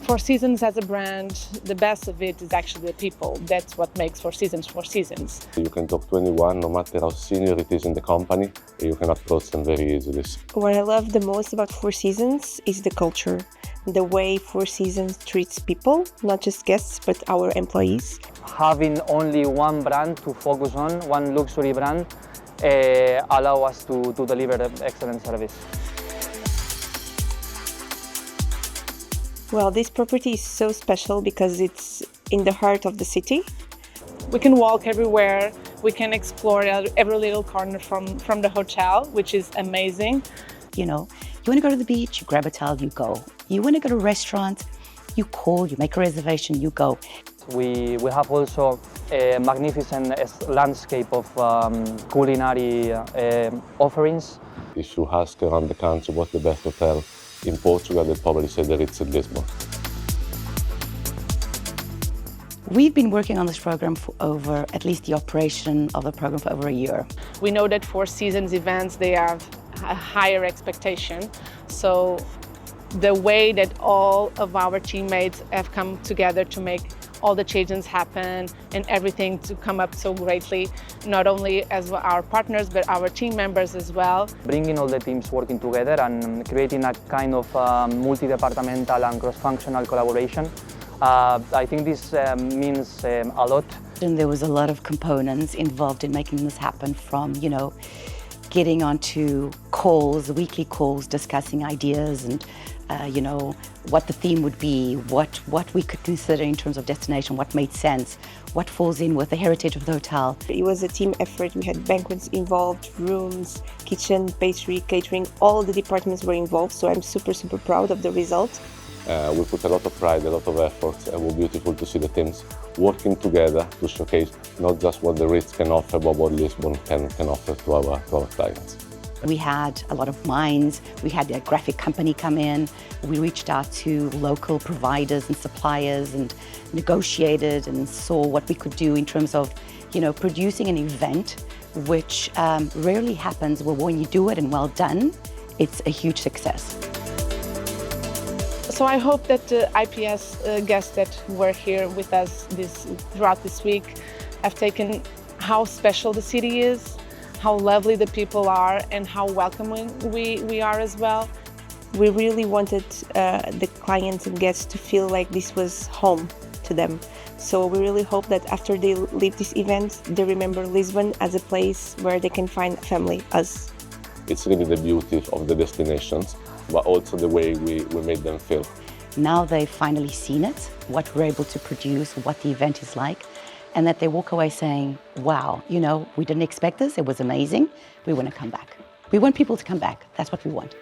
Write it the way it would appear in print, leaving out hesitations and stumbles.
Four Seasons as a brand, the best of it is actually the people. That's what makes Four Seasons Four Seasons. You can talk to anyone, no matter how senior it is in the company, you can approach them very easily. What I love the most about Four Seasons is the culture. The way Four Seasons treats people, not just guests, but our employees. Having only one brand to focus on, one luxury brand, allow us to deliver excellent service. Well, this property is so special because it's in the heart of the city. We can walk everywhere. We can explore every little corner from the hotel, which is amazing. You know, you want to go to the beach, you grab a towel, you go. You want to go to a restaurant, you call, you make a reservation, you go. We have also a magnificent landscape of culinary offerings. If you ask around the country what's the best hotel in Portugal, they'll probably say that it's in Lisbon. We've been working on this program for over, at least the operation of the program, for over a year. We know that Four Seasons events, they have a higher expectation. So the way that all of our teammates have come together to make all the changes happen and everything to come up so greatly, not only as our partners, but our team members as well. Bringing all the teams working together and creating a kind of multi-departmental and cross-functional collaboration. I think this means a lot. And there was a lot of components involved in making this happen, from, you know, getting onto calls, weekly calls, discussing ideas and you know, what the theme would be, what we could consider in terms of destination, what made sense, what falls in with the heritage of the hotel. It was a team effort. We had banquets involved, rooms, kitchen, pastry, catering, all the departments were involved, so I'm super, super proud of the result. We put a lot of pride, a lot of effort, and it was beautiful to see the teams working together to showcase not just what the Ritz can offer, but what Lisbon can offer to our clients. We had a lot of minds. We had a graphic company come in. We reached out to local providers and suppliers and negotiated and saw what we could do in terms of, you know, producing an event, which rarely happens, but when you do it and well done, it's a huge success. So I hope that the IPS guests that were here with us throughout this week have taken how special the city is, how lovely the people are, and how welcoming we are as well. We really wanted the clients and guests to feel like this was home to them. So we really hope that after they leave this event, they remember Lisbon as a place where they can find family, us. It's really the beauty of the destinations, but also the way we made them feel. Now they've finally seen it, what we're able to produce, what the event is like, and that they walk away saying, wow, you know, we didn't expect this, it was amazing, we want to come back. We want people to come back, that's what we want.